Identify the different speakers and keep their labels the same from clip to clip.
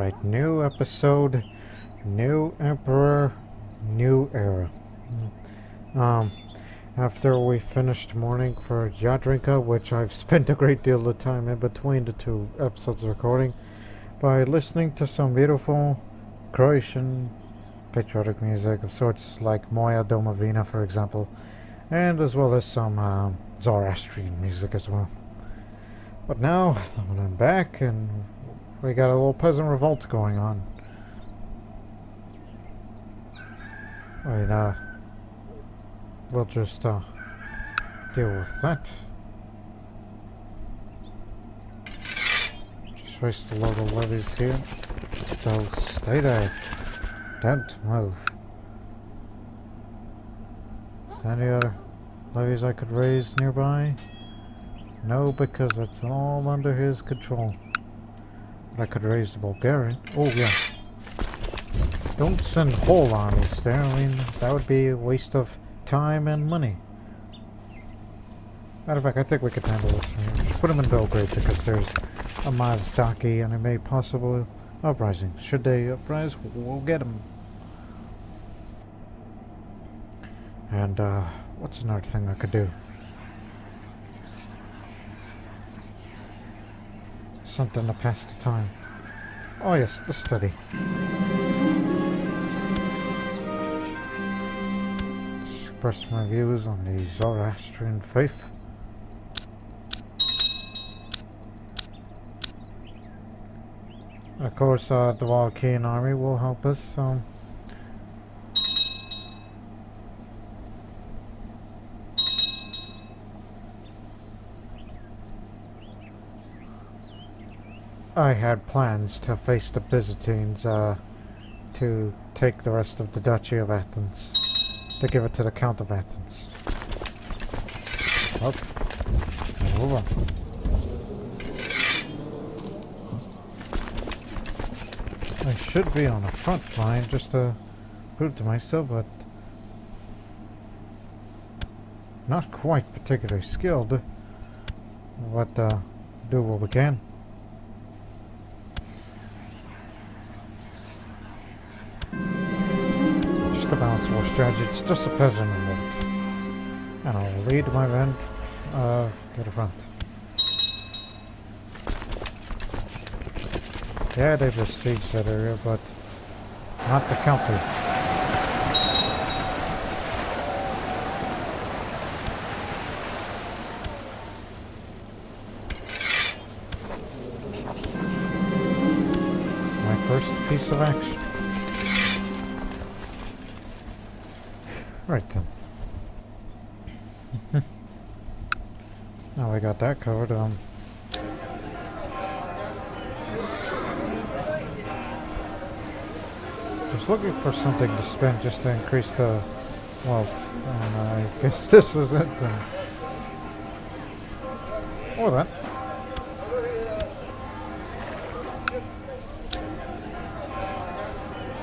Speaker 1: Alright, new episode, new emperor, new era. After we finished mourning for Jadranka, which I've spent a great deal of time in between the two episodes of recording, by listening to some beautiful Croatian patriotic music of sorts like Moja Domovina, for example, and as well as some Zoroastrian music as well. But now, I'm back and we got a little peasant revolt going on. Alright, we'll just deal with that. Just waste a load of levies here. So stay there. Don't move. Is there any other levies I could raise nearby? No, because it's all under his control. But I could raise the Bulgarian. Oh yeah. Don't send whole armies there. I mean, that would be a waste of time and money. Matter of fact, I think we could handle this from here. Just put them in Belgrade because there's a Mazdaki and a may possible uprising. Should they uprise, we'll get them. And what's another thing I could do? Something to pass the time. Oh yes, the study. Express my views on the Zoroastrian faith. And of course, the Valkyrian army will help us. I had plans to face the Byzantines to take the rest of the Duchy of Athens, to give it to the Count of Athens. Okay, move on. I should be on the front line just to prove to myself, but not quite particularly skilled, but do what we can. To balance war strategy, it's just a peasant revolt. And I'll lead my men to the front. Yeah, they besieged that area, but not the county. My first piece of action. Right then. Now we got that covered. Just looking for something to spend just to increase the wealth, and I guess this was it then. Or that.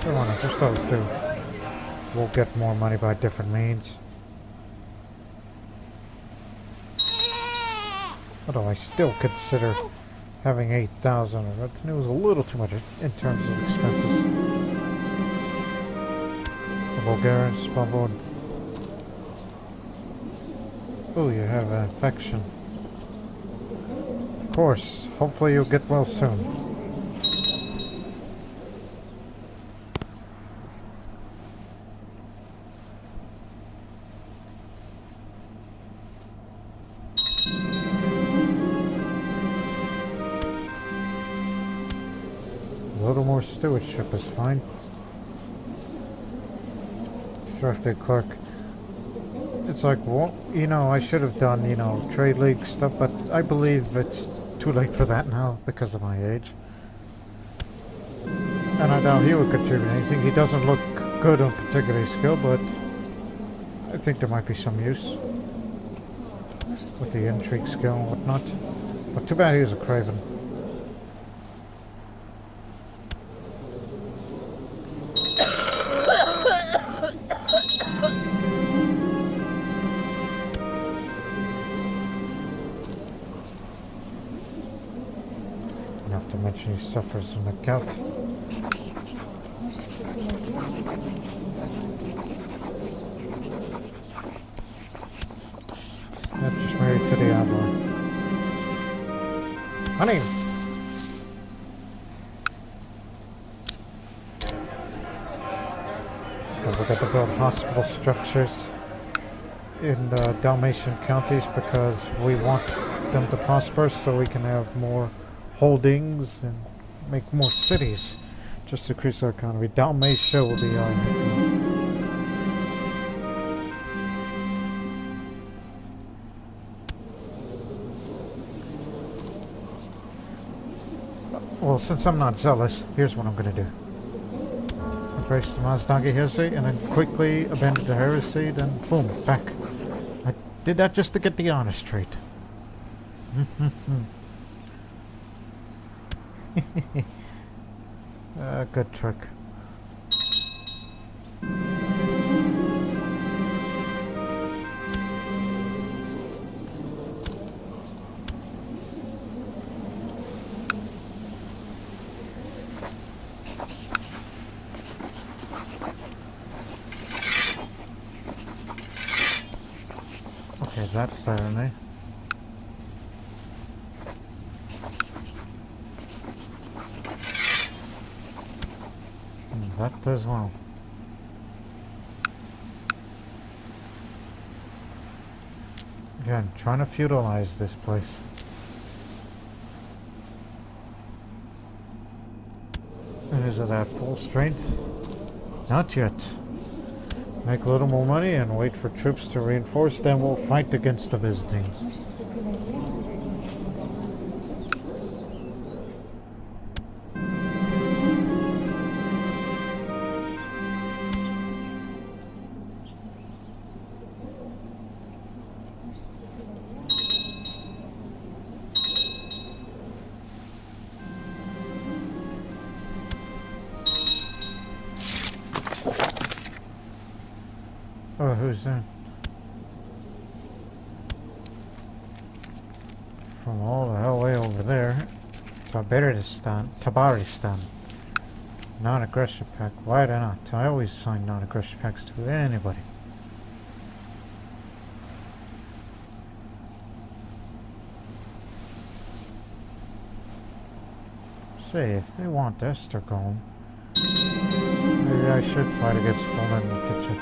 Speaker 1: Come on, just those two. We'll get more money by different means. Although I still consider having 8,000 of it. It was a little too much in terms of expenses. The Bulgarians bubbled. Oh, you have an infection. Of course. Hopefully you'll get well soon. A little more stewardship is fine. Thrifty clerk. It's like, well, you know, I should have done, you know, trade league stuff, but I believe it's too late for that now because of my age. And I doubt he would contribute anything. He doesn't look good on particular skill, but I think there might be some use with the intrigue skill and whatnot. But too bad he was a craven. Not to mention he suffers from the gout. I'm just married to the Emperor. Honey! We're going to build hospital structures in the Dalmatian counties because we want them to prosper so we can have more holdings and make more cities just to increase our economy. Dalmatia will be our well, since I'm not zealous, here's what I'm going to do. Embrace the Mazdagi heresy and then quickly abandon the heresy, then boom, back. I did that just to get the honor straight. Good trick. Okay, that's better than me. That does well. Again, trying to feudalize this place. And is it at full strength? Not yet. Make a little more money and wait for troops to reinforce, then we'll fight against the Byzantines. Oh, who's that? From all the hell way over there. Tabaristan. Non-aggression pact. Why not? I always sign non-aggression pacts to anybody. Say, if they want Estergom, maybe I should fight against Poland in the future.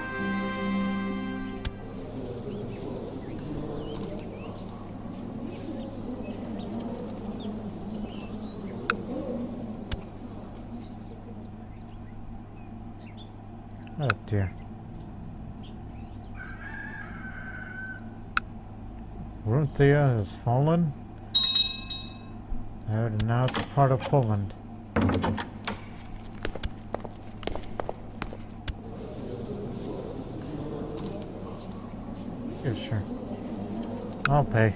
Speaker 1: Oh dear. Runthia has fallen. And now it's part of Poland. Yeah, sure. I'll pay.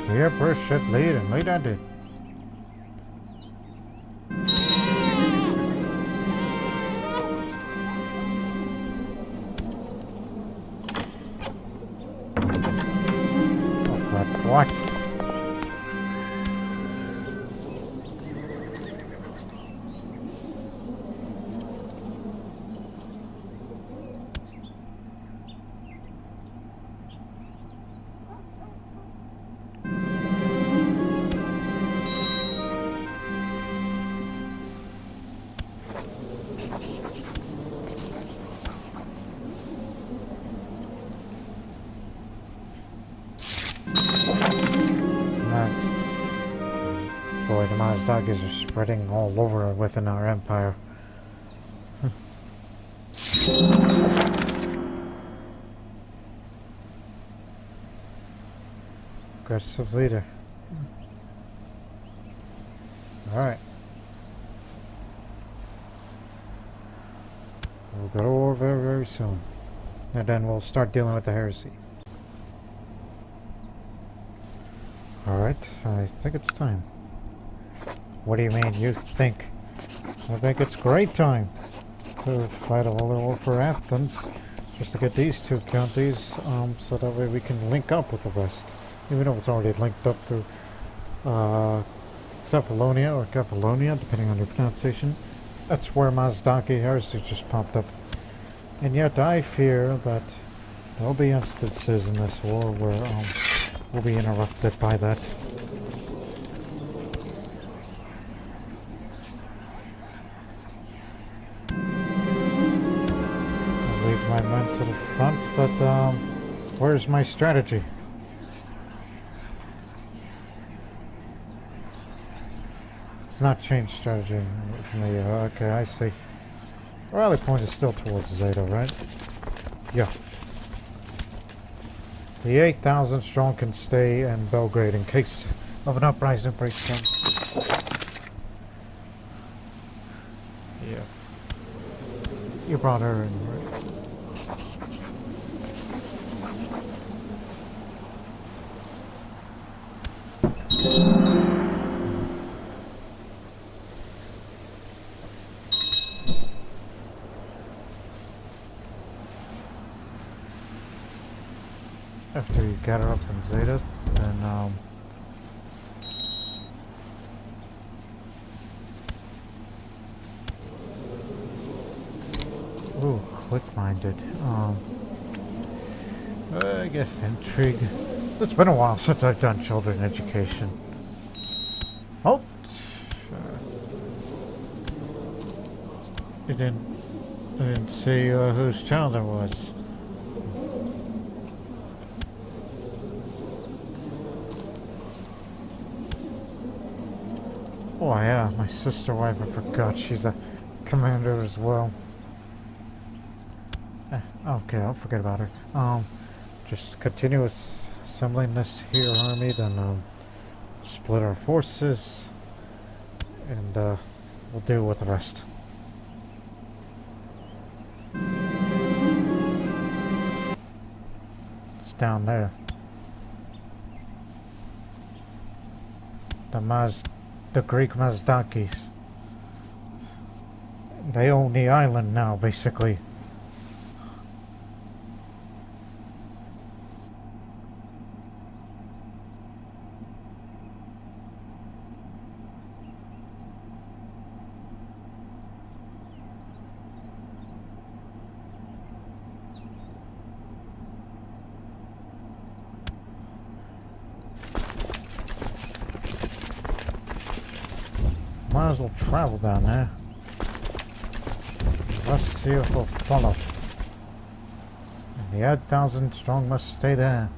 Speaker 1: The Emperor should lead, and lead I did. Oh, but what? Boy, the Mazdagis are spreading all over within our empire. Aggressive leader. Alright. We'll go to war very, very soon. And then we'll start dealing with the heresy. Alright, I think it's time. What do you mean, you think? I think it's great time to fight a holy war for Athens, just to get these two counties, so that way we can link up with the rest. Even though it's already linked up to Cephalonia or Cephalonia, depending on your pronunciation. That's where Mazdaki heresy just popped up. And yet I fear that there'll be instances in this war where we'll be interrupted by that. I'll lead my men to the front, but where's my strategy? It's not changed strategy from the okay, I see. Rally point is still towards Zeta, right? Yeah. The 8,000 strong can stay in Belgrade in case of an uprising breaks down. Yeah. You brought her in, right? After you get her up in Zeta, then ooh, quick-minded. I guess intrigue. It's been a while since I've done children education. Oh, I didn't see whose child it was. Oh yeah, my sister wife, I forgot, she's a commander as well. Okay, I'll forget about her. Just continue assembling this here army, then split our forces, and we'll deal with the rest. It's down there. The Greek Mazdakis. They own the island now, basically. Might as well travel down there. Let's see if we'll follow. And the 8,000 strong must stay there.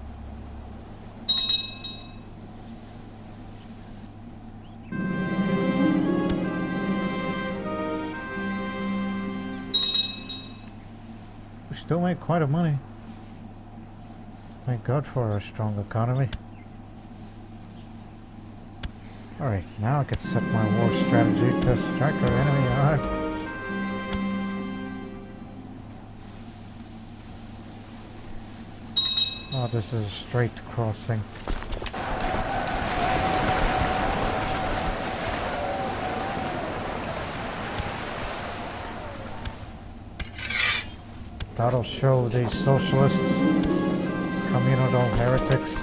Speaker 1: We still make quite a money. Thank God for our strong economy. Alright, now I can set my war strategy to strike our enemy hard. Oh, this is a straight crossing. That'll show these socialists, communal heretics.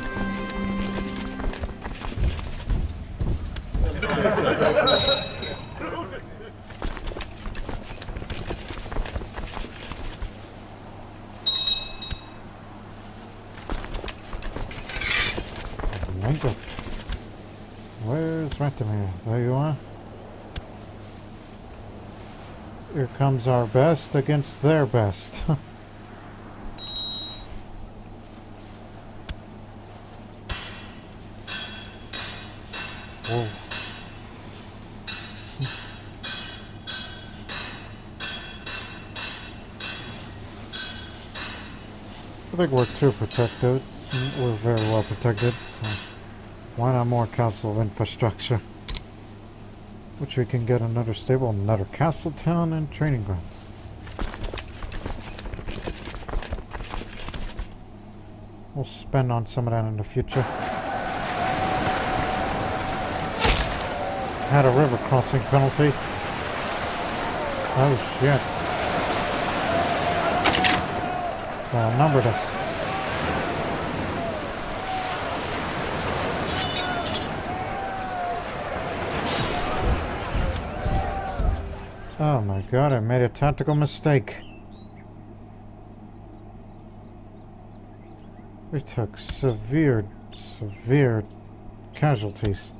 Speaker 1: Where's Rentimir? There you are. Here comes our best against their best. Whoa. I think we're too protected. We're very well protected, so why not more castle infrastructure? Which we can get another stable, another castle town, and training grounds. We'll spend on some of that in the future. Had a river crossing penalty. Oh shit. Well, numbered us. Oh my god, I made a tactical mistake. We took severe casualties.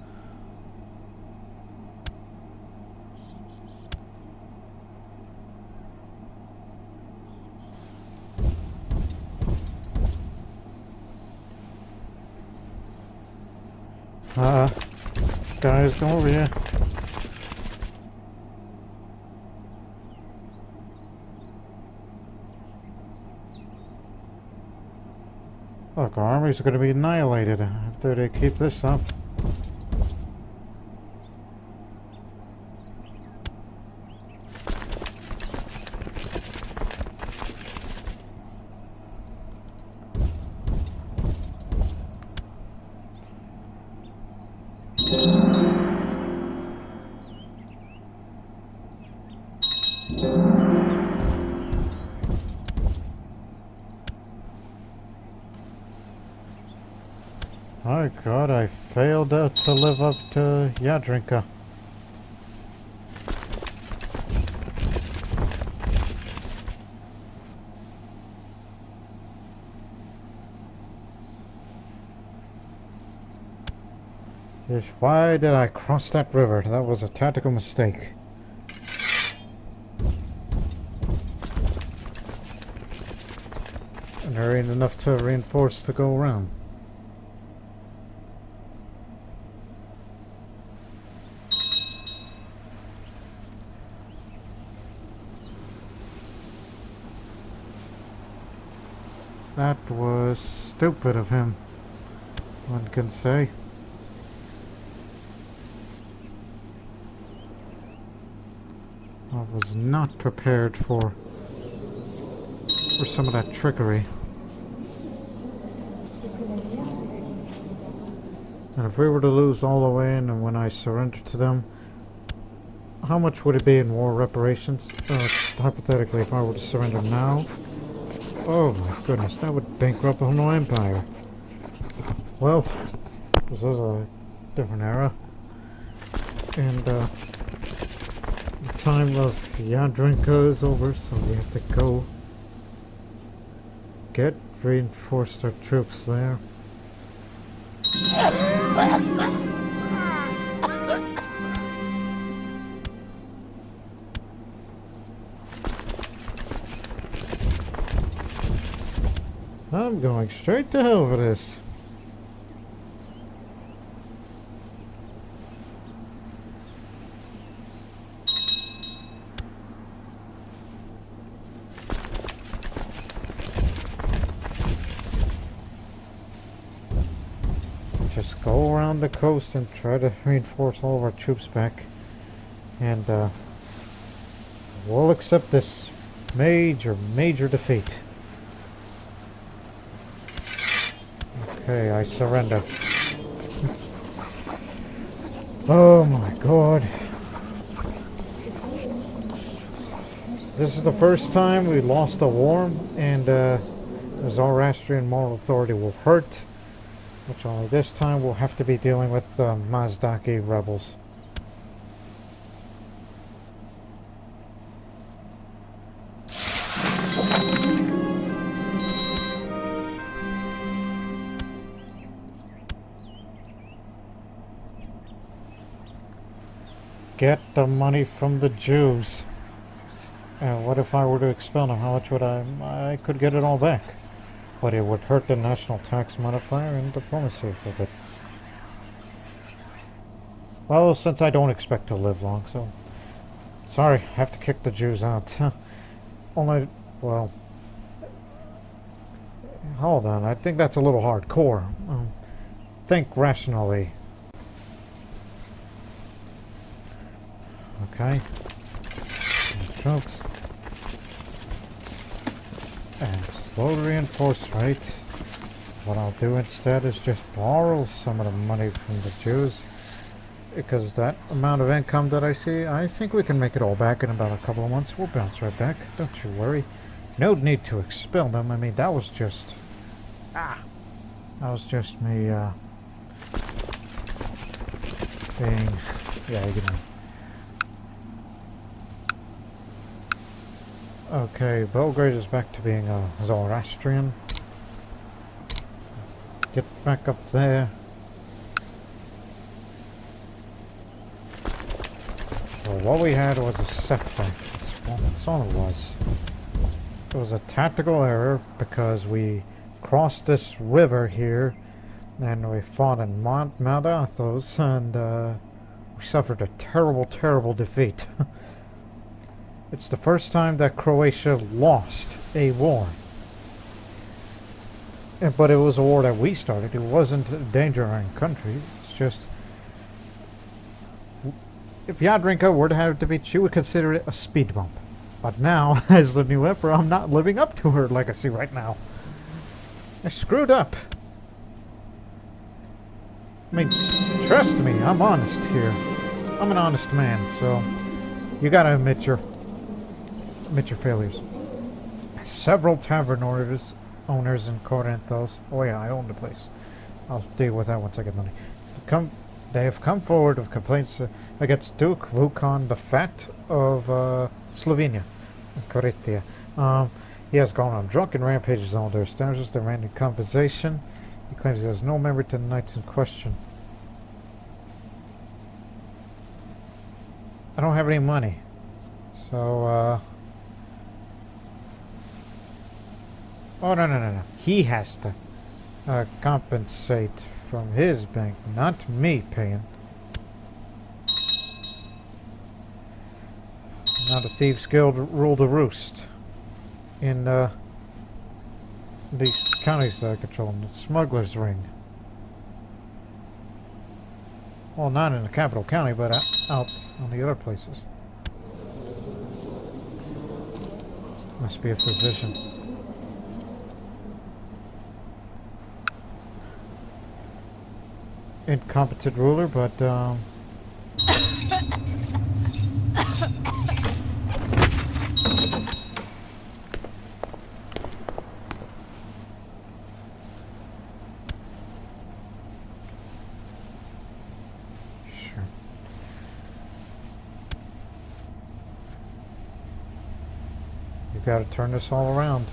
Speaker 1: Guys, come over here. Look, our armies are going to be annihilated after they keep this up. Oh god, I failed to live up to Jadranka. Yes, why did I cross that river? That was a tactical mistake. And there ain't enough to reinforce to go around. That was stupid of him, one can say. I was not prepared for some of that trickery. And if we were to lose all the way in and when I surrendered to them, how much would it be in war reparations? Hypothetically, if I were to surrender now, oh my goodness, that would bankrupt the whole empire. Well, this is a different era. And the time of Jadranka is over, so we have to go reinforced our troops there. I'm going straight to hell for this. Just go around the coast and try to reinforce all of our troops back. And we'll accept this major defeat. Okay, I surrender. Oh my god. This is the first time we lost a war, and the Zoroastrian moral authority will hurt. Which only this time we'll have to be dealing with the Mazdaki rebels. Get the money from the Jews. What if I were to expel them? How much would I could get it all back. But it would hurt the national tax modifier and diplomacy for a bit. Well, since I don't expect to live long, so... Sorry, I have to kick the Jews out. Only, well... Hold on, I think that's a little hardcore. Think rationally. Okay. Troops. And slowly reinforce, right? What I'll do instead is just borrow some of the money from the Jews because that amount of income that I see, I think we can make it all back in about a couple of months. We'll bounce right back. Don't you worry. No need to expel them. I mean, that was just... That was just me, being... Yeah, you know. Okay, Belgrade is back to being a Zoroastrian. Get back up there. So what we had was a setback. That's all it was. It was a tactical error because we crossed this river here and we fought in Mount Athos and we suffered a terrible, terrible defeat. It's the first time that Croatia lost a war. But it was a war that we started. It wasn't a danger in our country. It's just... If Jadranka were to have defeat, she would consider it a speed bump. But now, as the new emperor, I'm not living up to her legacy right now. I screwed up. I mean, trust me, I'm honest here. I'm an honest man, so you gotta admit your failures. Several tavern owners in Corinthos. Oh yeah, I own the place. I'll deal with that once I get money. They have come forward with complaints against Duke Vukan the Fat of Slovenia, Croatia. He has gone on drunken rampages on their standards, demanding compensation. He claims he has no memory to the nights in question. I don't have any money, so oh no. He has to compensate from his bank, not me paying. Now the Thieves Guild rule the roost in these counties that I control, in the Smuggler's Ring. Well, not in the capital county, but out on the other places. Must be a physician. Incompetent ruler, but sure. You got to turn this all around.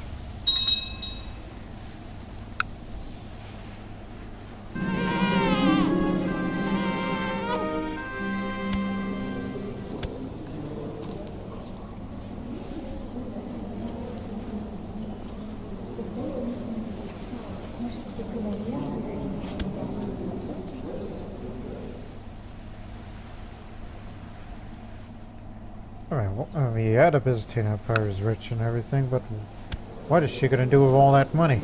Speaker 1: Alright, well, yeah, the Byzantine Empire is rich and everything, but what is she going to do with all that money?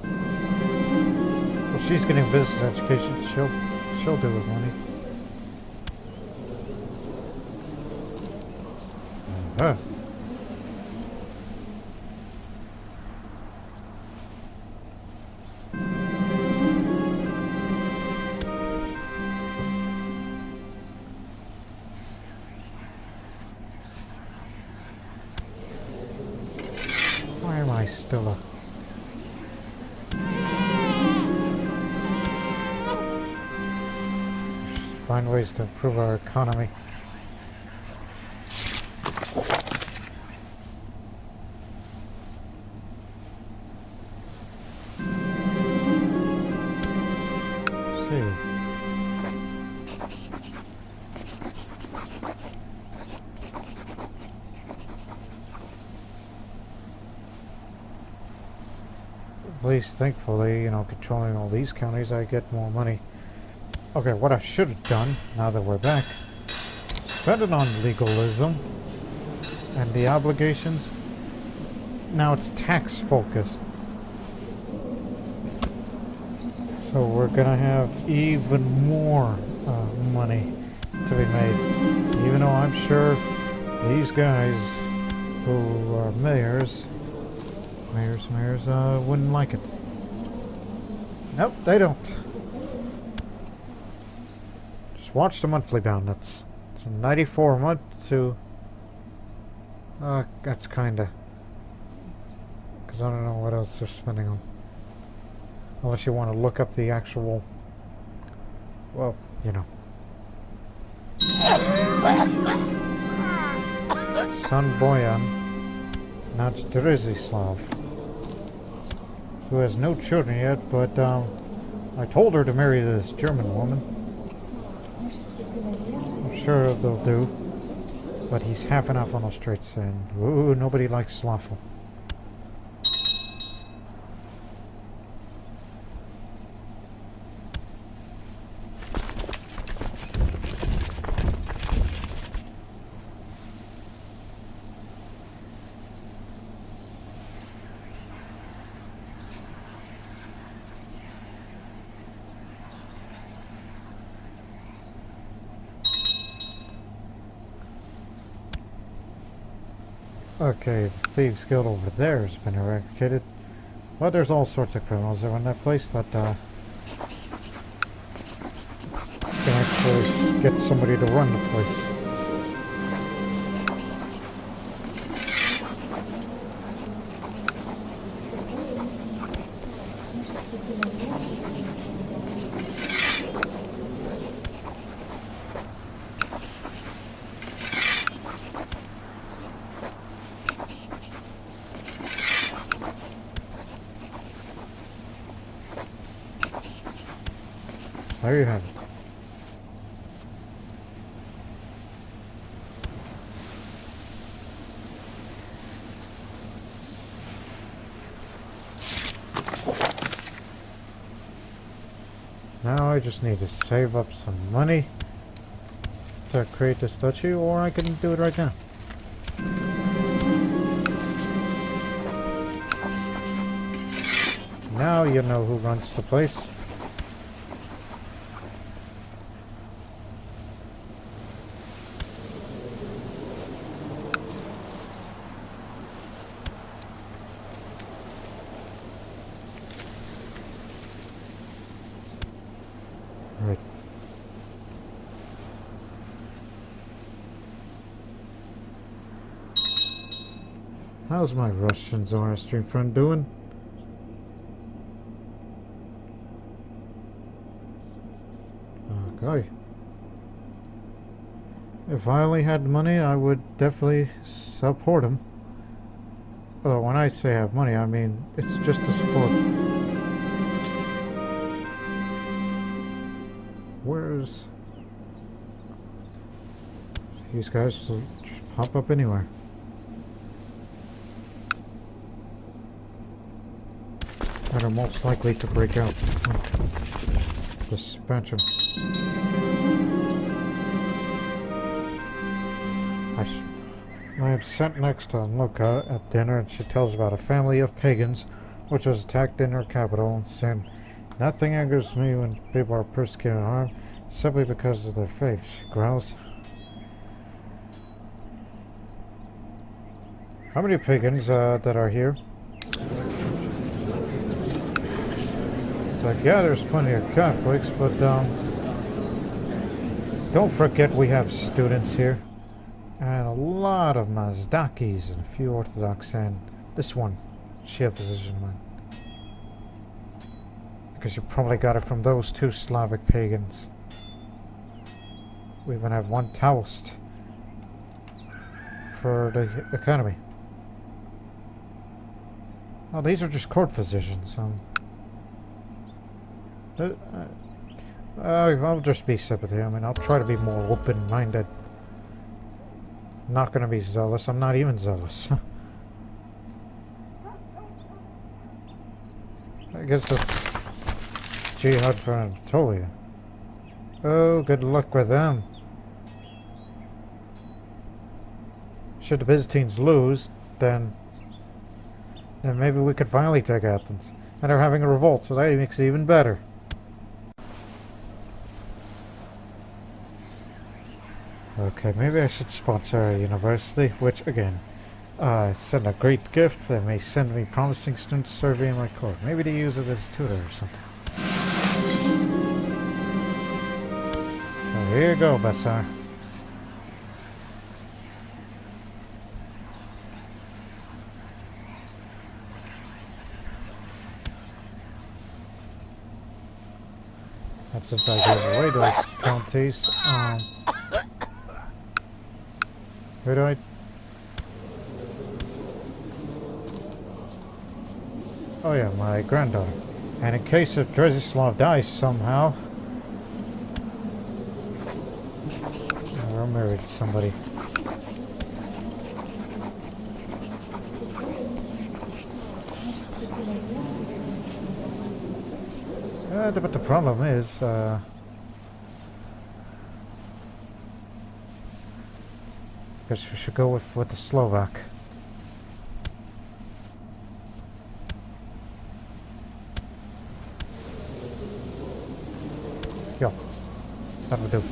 Speaker 1: Well, she's getting business education. She'll do with money. Why am I still a... Find ways to improve our economy. At least, thankfully, you know, controlling all these counties, I get more money. Okay, what I should have done, now that we're back, spend it on legalism and the obligations. Now it's tax focused. So we're gonna have even more money to be made. Even though I'm sure these guys who are mayors wouldn't like it. Nope, they don't. Just Just watch the monthly balance. So 94 a month to... that's kinda... because I don't know what else they're spending on. Unless you want to look up the actual... well, you know. Son Boyan, not Drzislav, who has no children yet, but I told her to marry this German woman. I'm sure they'll do, but he's half and half on the streets, and ooh, nobody likes Slaffel. Okay, the Thieves Guild over there has been eradicated. Well, there's all sorts of criminals there in that place, but you can actually get somebody to run the place. There you have it. Now I just need to save up some money to create this statue, or I can do it right now. Now you know who runs the place. Right. How's my Russian Zoroastrian friend doing? Okay. If I only had money, I would definitely support him. Well, when I say have money, I mean it's just to support. Where's... these guys will just pop up anywhere. And are most likely to break out. Dispatch them. I am sent next to Luca at dinner, and she tells about a family of pagans which was attacked in her capital, and said, "Nothing angers me when people are persecuted and harmed simply because of their faith," she growls. How many pagans that are here? It's like, yeah, there's plenty of Catholics, but don't forget we have students here. And a lot of Mazdakis and a few Orthodox, and this one, Shiv physician one. Because you probably got it from those two Slavic pagans. We even have one Taoist for the academy. Oh, these are just court physicians. I'll just be sympathy. I mean, I'll try to be more open-minded. Not gonna be zealous. I'm not even zealous. I guess that's jihad for Anatolia. Oh, good luck with them. Should the Byzantines lose, then maybe we could finally take Athens. And they're having a revolt, so that makes it even better. Okay, maybe I should sponsor a university, which again, send a great gift. They may send me promising students surveying my course. Maybe to use it as a tutor or something. So Here you go, Bassar. That's since I gave away those counties. Who do I... Oh yeah, my granddaughter. And in case if Dresislav dies somehow... Or married to somebody. But the problem is, guess we should go with the Slovak. Yo, that'll do.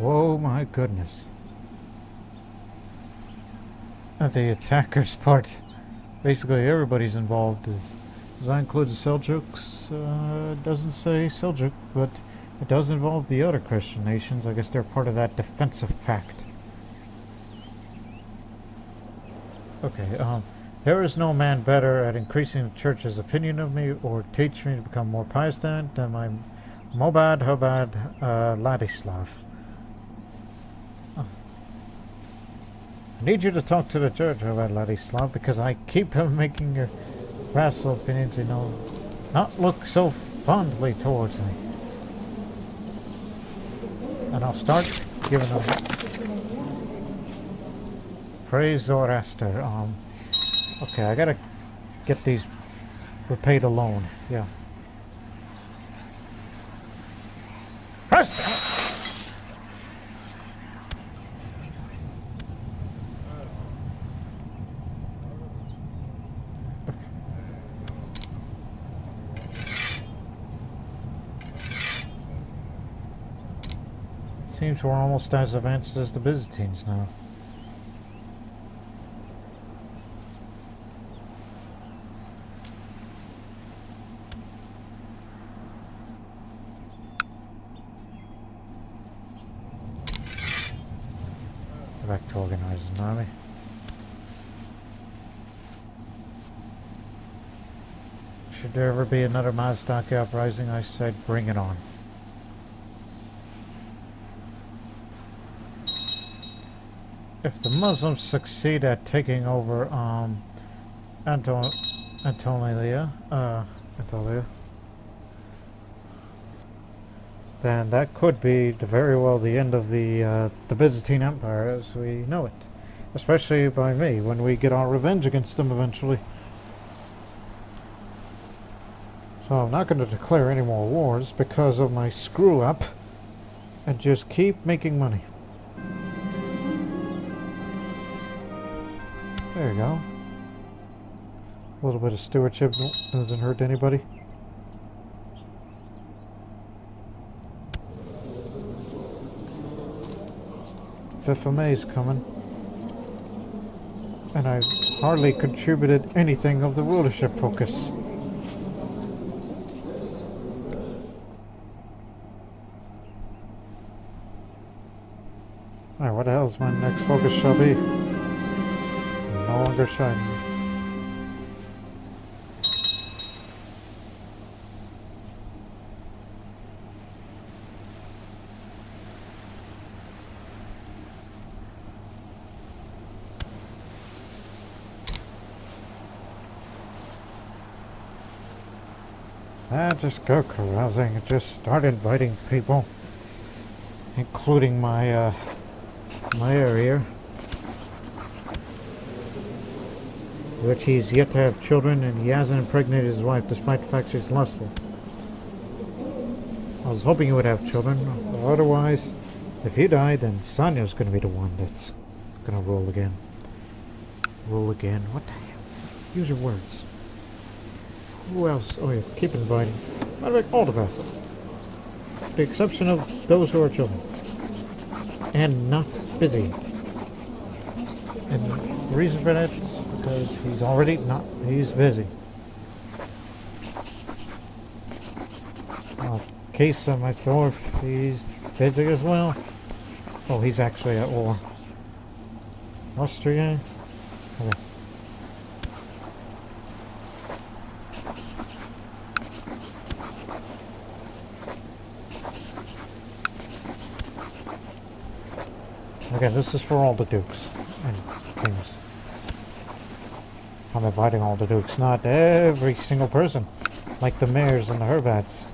Speaker 1: Oh my goodness. At the attackers part, basically everybody's involved. Does that include the Seljuks? It doesn't say Seljuk, but it does involve the other Christian nations. I guess they're part of that defensive pact. Okay, there is no man better at increasing the church's opinion of me or teach me to become more pious than my Mobad Hobad Ladislav. I need you to talk to the church about Ladislav because I keep making your vassal opinions, not look so fondly towards me. And I'll start giving them praise Zoroaster. Okay, I gotta get these repaid a loan. Yeah. Press! Seems we're almost as advanced as the Byzantines now. Go back to organizing an army. Should there ever be another Mazdaki uprising, I said bring it on. If the Muslims succeed at taking over Anatolia, then that could be very well the end of the Byzantine Empire as we know it. Especially by me, when we get our revenge against them eventually. So I'm not going to declare any more wars because of my screw up and just keep making money. There you go. A little bit of stewardship doesn't hurt anybody. Fifth of May is coming. And I've hardly contributed anything of the rulership focus. Alright, what the hell is my next focus shall be? No longer shining. Just go carousing and just start inviting people, including my my area, which he's yet to have children, and he hasn't impregnated his wife despite the fact she's lustful. I was hoping he would have children. Otherwise, if he died, then Sonya's going to be the one that's going to rule again. Rule again? What the hell? Use your words. Who else? Oh yeah, keep inviting. Matter of fact, all the vassals. the exception of those who are children. And not busy. And the reason for that is because he's busy. Case on my door, he's busy as well. Oh, he's actually at war. Austria? Okay. Again, this is for all the dukes and kings. I'm inviting all the dukes, not every single person, like the mayors and the herbats.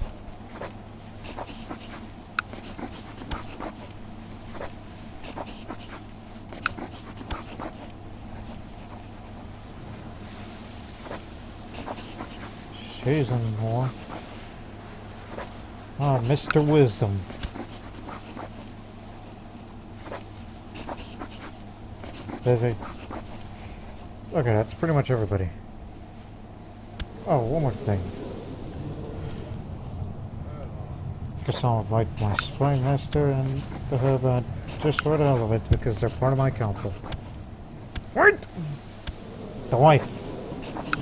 Speaker 1: She's in war. Ah, Mr. Wisdom. Busy. Okay, that's pretty much everybody. Oh, one more thing. Guess I'll invite my spy master and the herbat just for the hell of it because they're part of my council. What? The wife.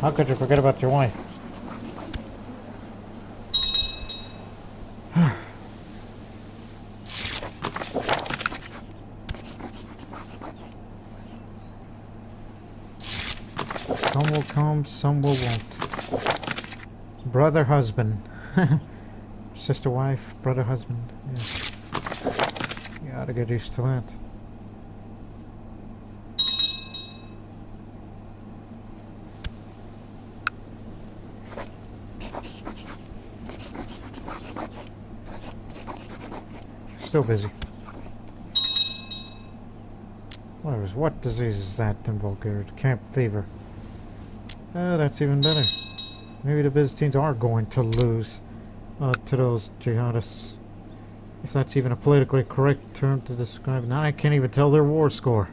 Speaker 1: How could you forget about your wife? Some will come, some will won't. Brother, husband. Sister, wife, brother, husband. Yeah. You gotta get used to that. Still busy. What disease is that in Bulgaria? Camp fever. That's even better. Maybe the Byzantines are going to lose to those jihadists. If that's even a politically correct term to describe. Now I can't even tell their war score.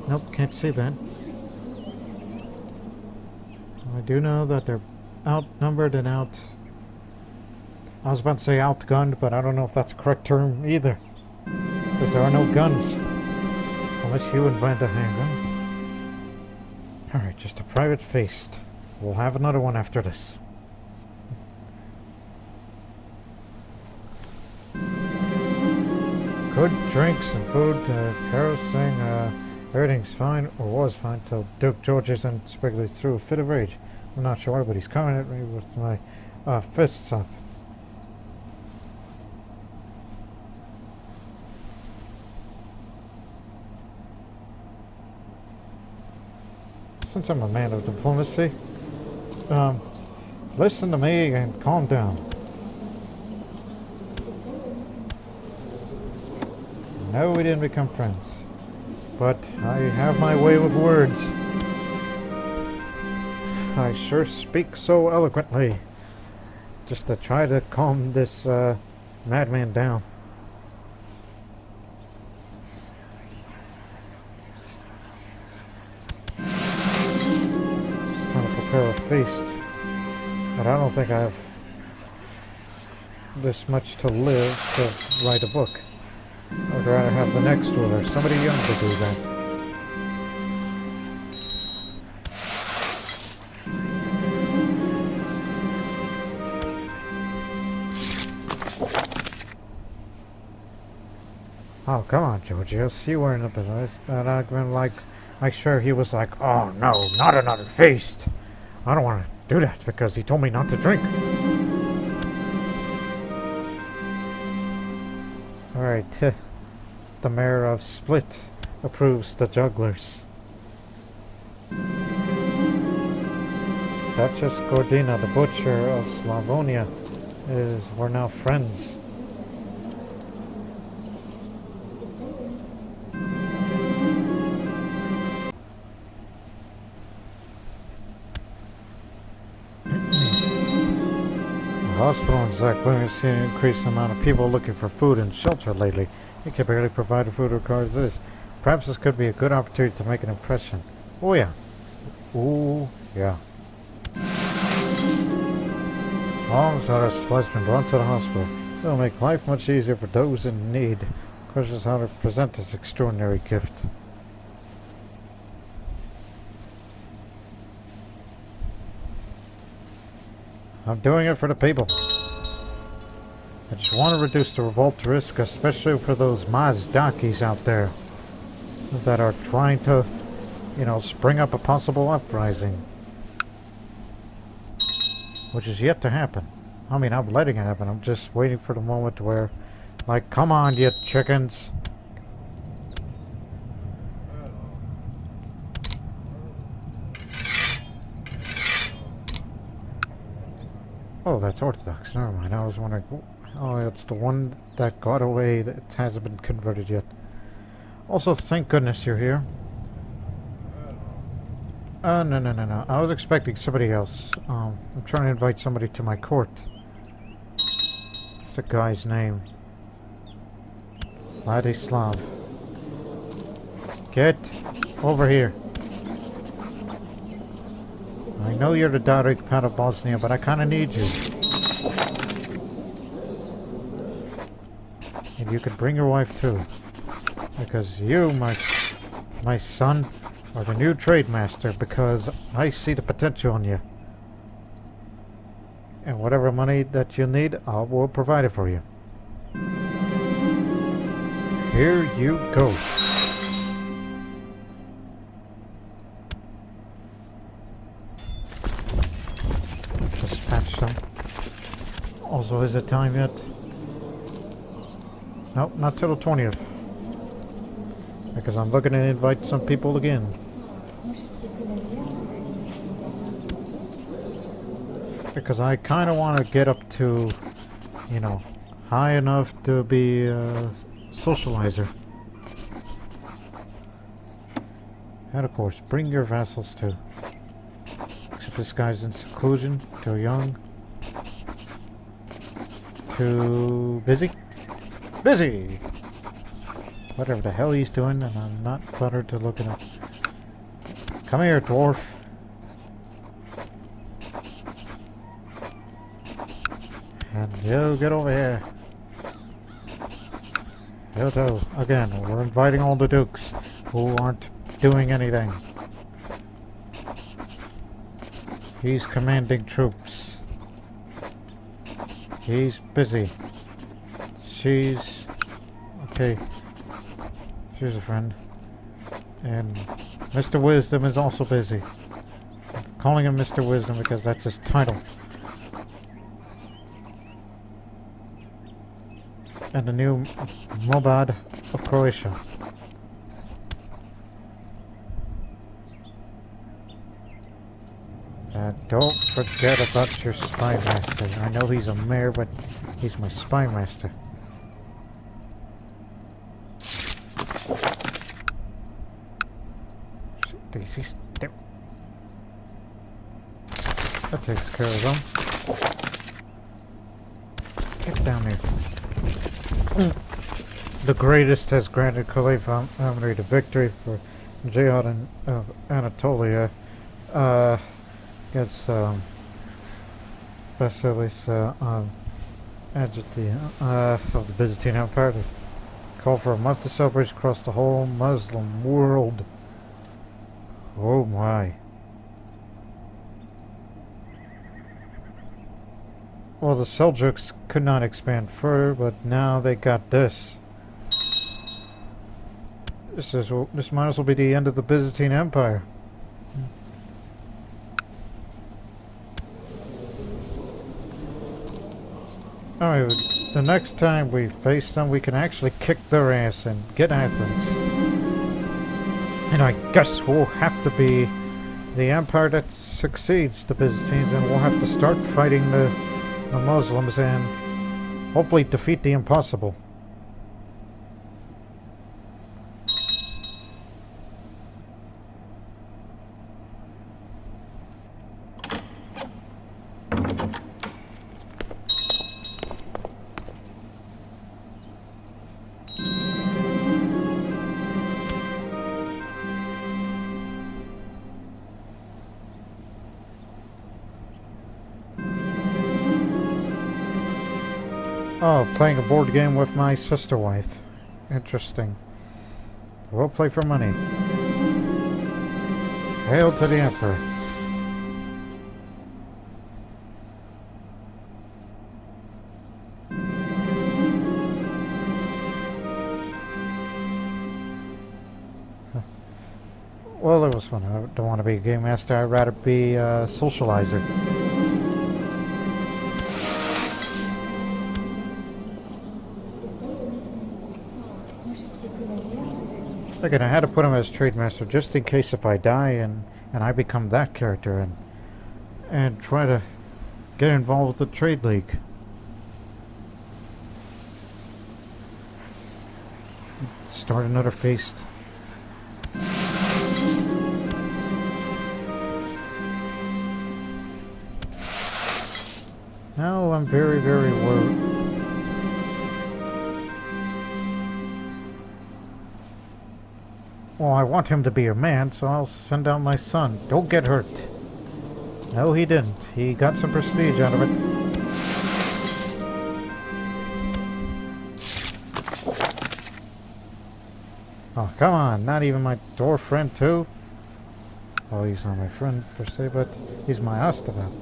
Speaker 1: Nope, can't see that. I do know that they're outnumbered and out... I was about to say outgunned, but I don't know if that's a correct term either. Because there are no guns. Unless you invent a handgun. Alright, just a private feast. We'll have another one after this. Good drinks and food. Carol saying everything's fine, or was fine, till Duke Georges and Spriggly threw a fit of rage. I'm not sure, but he's coming at me with my fists up. Since I'm a man of diplomacy, listen to me and calm down. No, we didn't become friends, but I have my way with words. I sure speak so eloquently, just to try to calm this madman down. A feast, but I don't think I have this much to live to write a book. I would rather have the next one or somebody young to do that. Oh, come on, Georgios, you weren't up in that argument like sure he was like, oh no, not another feast. I don't want to do that because he told me not to drink. Alright, the mayor of Split approves the jugglers. Duchess Gordina, the butcher of Slavonia, we're now friends. The hospital in Zaklim has seen an increased amount of people looking for food and shelter lately. They can barely provide food or cars this. Perhaps this could be a good opportunity to make an impression. Oh yeah. Ooh, yeah. All of our supplies have been brought to the hospital. It'll make life much easier for those in need. The question is how to present this extraordinary gift. I'm doing it for the people. I just want to reduce the revolt risk, especially for those Mazdakis out there that are trying to, you know, spring up a possible uprising. Which is yet to happen. I mean, I'm letting it happen. I'm just waiting for the moment where, like, come on, you chickens. Oh, that's Orthodox. Never mind. I was wondering. Oh, it's the one that got away that hasn't been converted yet. Also, thank goodness you're here. No. I was expecting somebody else. I'm trying to invite somebody to my court. What's the guy's name? Vladislav. Get over here. I know you're the direct part of Bosnia, but I kind of need you. And you could bring your wife too. Because you, my son, are the new trade master, because I see the potential in you. And whatever money that you need, I will provide it for you. Here you go. Dispatch them. Also, is it time yet? Nope, not till the 20th. Because I'm looking to invite some people again. Because I kind of want to get up to, you know, high enough to be a socializer. And of course, bring your vassals too. Except this guy's in seclusion, too young. Too busy? Busy! Whatever the hell he's doing, and I'm not bothered to look at him. Come here, dwarf. And you get over here. You too. Again, we're inviting all the dukes who aren't doing anything. He's commanding troops. He's busy. She's... okay. She's a friend. And Mr. Wisdom is also busy. I'm calling him Mr. Wisdom because that's his title. And the new Mobad of Croatia. Don't forget about your spy master. I know he's a mayor, but he's my spy master. Daisy's there. That takes care of them. Get down there. The greatest has granted Khalifa Amri the victory for Jihad of Anatolia against Basilis Adjeti of the Byzantine Empire to call for a month of celebration across the whole Muslim world. Oh my. Well, the Seljuks could not expand further, but now they got this. This might as well be the end of the Byzantine Empire. Alright, the next time we face them, we can actually kick their ass and get Athens. And I guess we'll have to be the empire that succeeds the Byzantines, and we'll have to start fighting the Muslims and hopefully defeat the impossible. Oh, playing a board game with my sister wife. Interesting. We'll play for money. Hail to the Emperor. Well, it was fun. I don't want to be a game master. I'd rather be a socializer. Again, I had to put him as trade master just in case if I die and I become that character and try to get involved with the trade league. Start another feast. Now I'm very, very worried. Well, I want him to be a man, so I'll send out my son. Don't get hurt. No, he didn't. He got some prestige out of it. Oh, come on. Not even my dwarf friend, too? Oh, he's not my friend, per se, but he's my Astavat.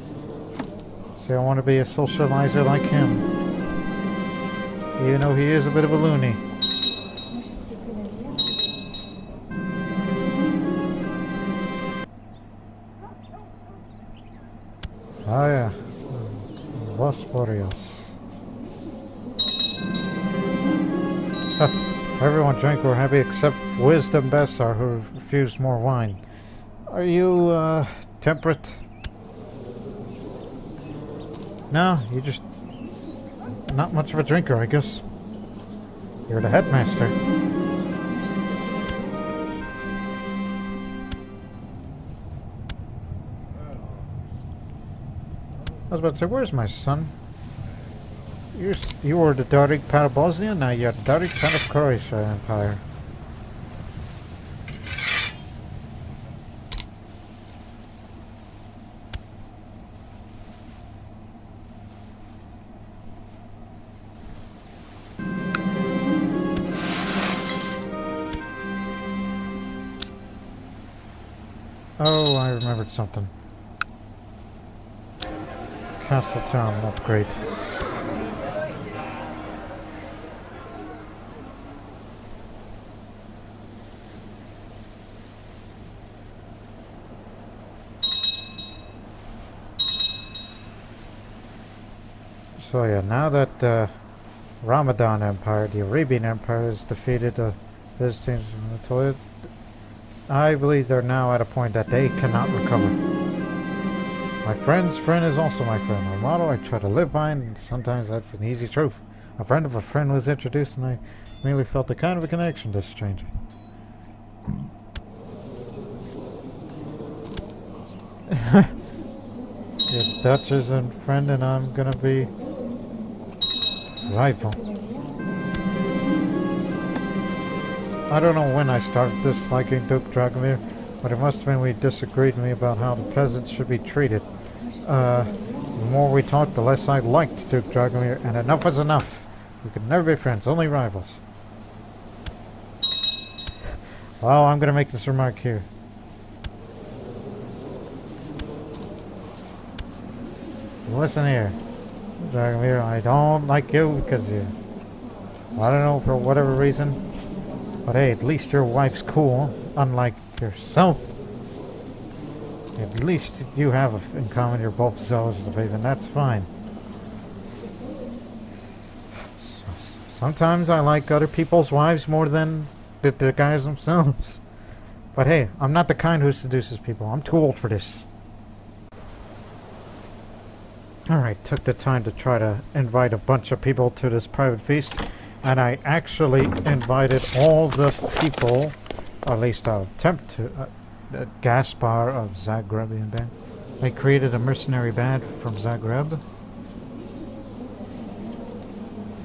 Speaker 1: See, I want to be a socializer like him. Even though he is a bit of a loony. Oh yeah, Bosporios. Everyone drank were happy except Wisdom Bessar, who refused more wine. Are you, temperate? No, you just not much of a drinker, I guess. You're the headmaster. I was about to say, where's my son? You were the Darik part of Bosnia, now you're the Darik part of Croatia Empire. Oh, I remembered something. Castle Town upgrade. So yeah, now that the Ramadan Empire, the Arabian Empire, has defeated the Byzantines in the toilet, I believe they're now at a point that they cannot recover. My friend's friend is also my friend. A motto I try to live by, and sometimes that's an easy truth. A friend of a friend was introduced, and I merely felt a kind of a connection to this stranger. If Dutch is a friend, and I'm gonna be rival. I don't know when I started disliking Duke Dragomir, but it must have been we disagreed with me about how the peasants should be treated. The more we talked, the less I liked Duke Dragomir, and enough was enough. We could never be friends, only rivals. Well, I'm gonna make this remark here. Listen here, Dragomir, I don't like you because you... I don't know, for whatever reason. But hey, at least your wife's cool, unlike yourself. At least you have in common, you're both zealous of the faith, and that's fine. Sometimes I like other people's wives more than the guys themselves. But hey, I'm not the kind who seduces people. I'm too old for this. Alright, took the time to try to invite a bunch of people to this private feast. And I actually invited all the people, or at least I'll attempt to, Gaspar of Zagrebian band. I created a mercenary band from Zagreb.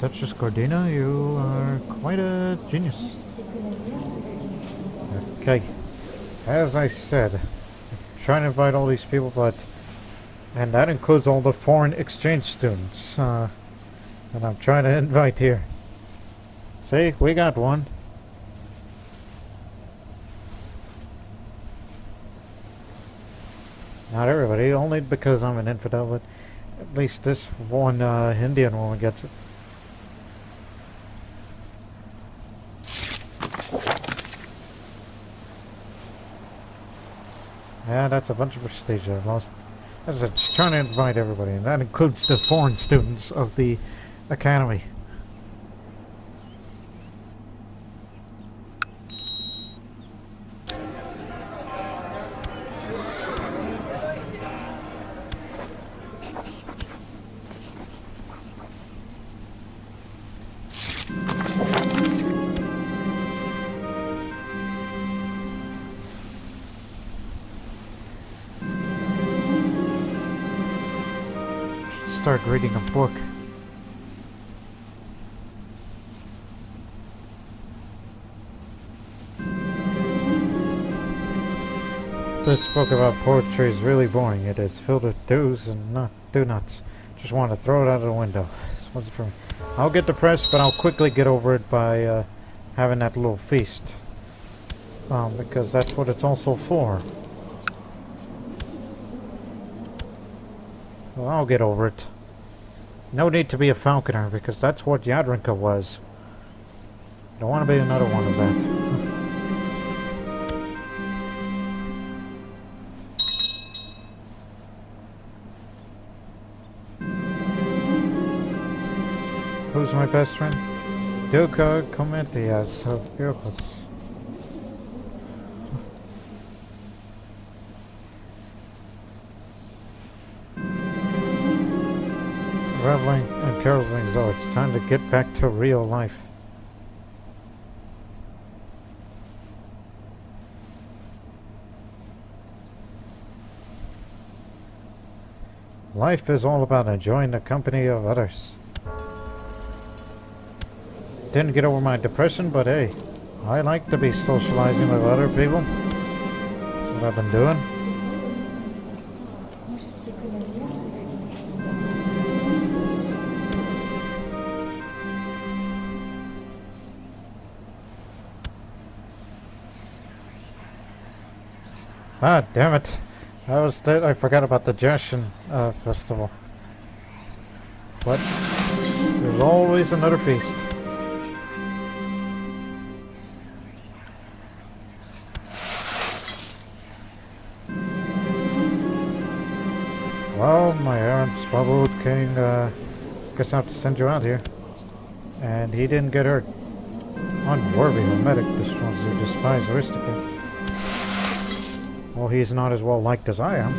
Speaker 1: Duchess Gordina, you are quite a genius. Okay, as I said, I'm trying to invite all these people, and that includes all the foreign exchange students. And I'm trying to invite here. See, we got one. Not everybody, only because I'm an infidel, but at least this one Indian woman gets it. Yeah, that's a bunch of prestige I've lost. As I said, just trying to invite everybody, and that includes the foreign students of the academy. Start reading a book. This book about poetry is really boring. It is filled with do's and not do-nots. Just want to throw it out of the window. This wasn't for me. I'll get depressed, but I'll quickly get over it by having that little feast. Because that's what it's also for. Well, I'll get over it. No need to be a falconer, because that's what Jadranka was. Don't want to be another one of that. Who's my best friend? Duca Cometias of Vehicles. Reveling and carousing, so it's time to get back to real life. Life is all about enjoying the company of others. Didn't get over my depression, but hey, I like to be socializing with other people. That's what I've been doing. Ah, damn it. I forgot about the Jashin festival. But there's always another feast. Well, my errand Swallowed King, guess I have to send you out here. And he didn't get hurt. Unworthy of a medic destroys the despised aristocrat. Well, he's not as well liked as I am.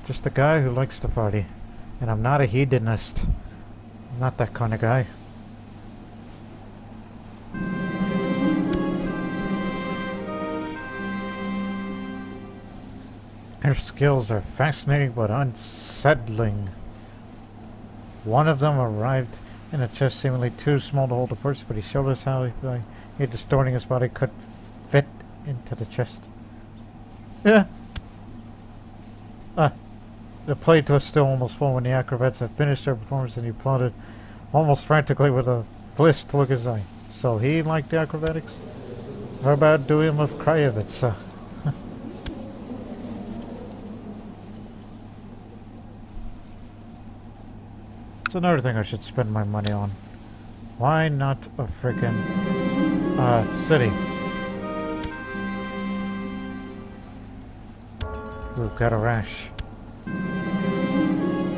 Speaker 1: Just a guy who likes to party. And I'm not a hedonist. I'm not that kind of guy. Their skills are fascinating but unsettling. One of them arrived in a chest seemingly too small to hold a person, but he showed us how he distorting his body could fit into the chest. Yeah. The plate was still almost full when the acrobats had finished their performance, and he applauded almost frantically with a blissed look in his eye. So he liked the acrobatics? How about doing with Krajewitz? It's another thing I should spend my money on. Why not a freaking city? We've got a rash.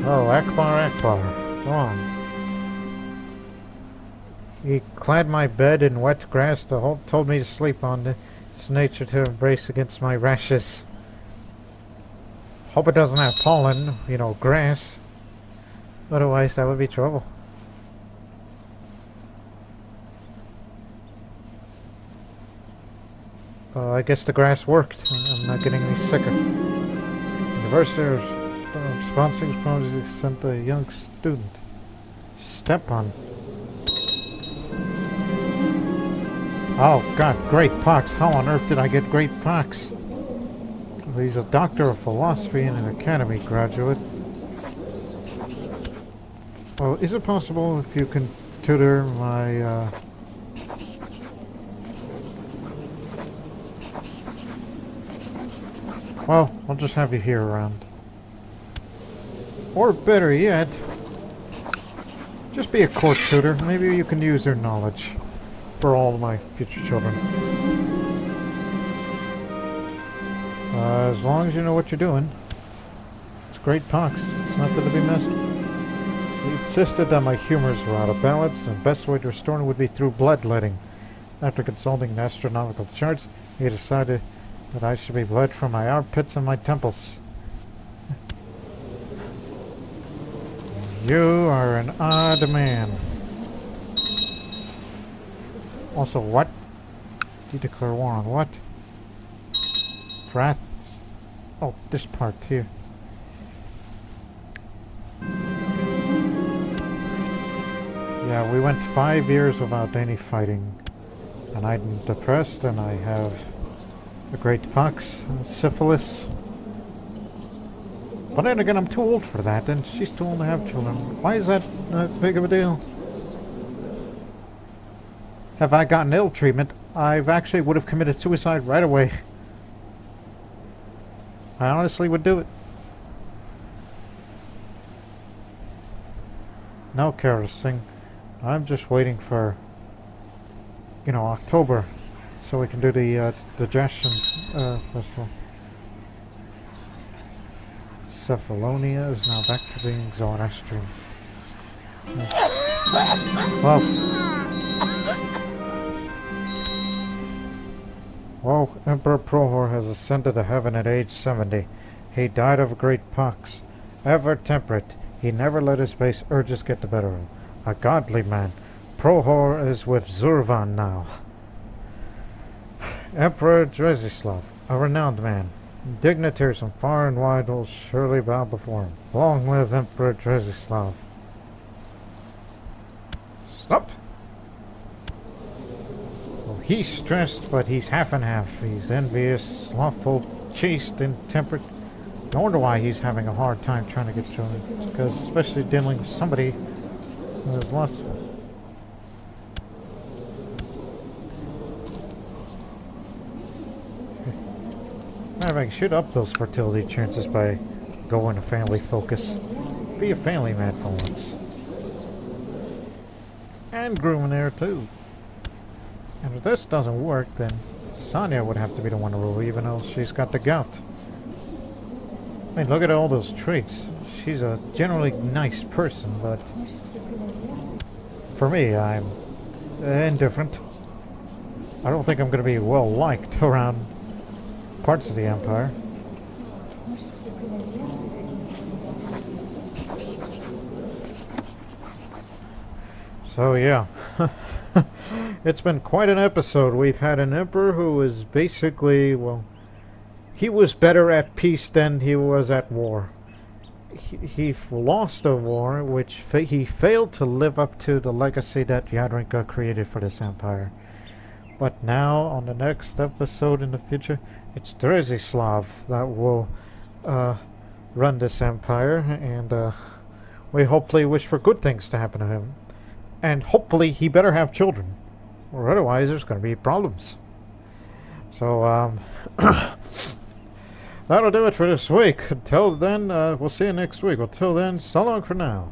Speaker 1: Oh, Akbar. Go on. He clad my bed in wet grass, told me to sleep on it. It's nature to embrace against my rashes. Hope it doesn't have pollen, you know, grass. Otherwise, that would be trouble. I guess the grass worked. I'm not getting any sicker. University sponsoring project sent a young student. Step on. Oh God, great pox. How on earth did I get great pox? He's a doctor of philosophy and an academy graduate. Well, is it possible if you can tutor my, well, I'll just have you here around. Or better yet, just be a court tutor. Maybe you can use their knowledge for all of my future children. As long as you know what you're doing. It's great pox. It's nothing to be messed with. He insisted that my humors were out of balance, and the best way to restore them would be through bloodletting. After consulting the astronomical charts, he decided that I should be bled from my armpits and my temples. You are an odd man. Also, what? You declare war on what? For Athens. Oh, this part here. Yeah, we went 5 years without any fighting. And I'm depressed, and I have a great pox, syphilis. But then again, I'm too old for that, and she's too old to have children. Why is that big of a deal? Have I gotten ill treatment, I've actually would have committed suicide right away. I honestly would do it. No, Kara Singh. I'm just waiting for, October, so we can do the digestion festival. Cephalonia is now back to being Zoroastrian. Well, Emperor Prohor has ascended to heaven at age 70. He died of a great pox. Ever temperate, he never let his base urges get the better of him. A godly man. Prohor is with Zurvan now. Emperor Dresislav, a renowned man. Dignitaries from far and wide will surely bow before him. Long live Emperor Dresislav. Stop! Well, he's stressed, but he's half and half. He's envious, slothful, chaste, intemperate. No wonder why he's having a hard time trying to get children. Because especially dealing with somebody who is lustful. I should up those fertility chances by going to family focus. Be a family man for once. And grooming there too. And if this doesn't work, then Sonia would have to be the one to rule, even though she's got the gout. I mean, look at all those traits. She's a generally nice person, but for me, I'm indifferent. I don't think I'm going to be well liked around parts of the empire. So yeah, it's been quite an episode. We've had an emperor who is basically, well, he was better at peace than he was at war. He lost a war, which he failed to live up to the legacy that Jadranka created for this empire. But now, on the next episode in the future, it's Dresislav that will run this empire, and we hopefully wish for good things to happen to him. And hopefully he better have children, or otherwise there's going to be problems. So, that'll do it for this week. Until then, we'll see you next week. Until then, so long for now.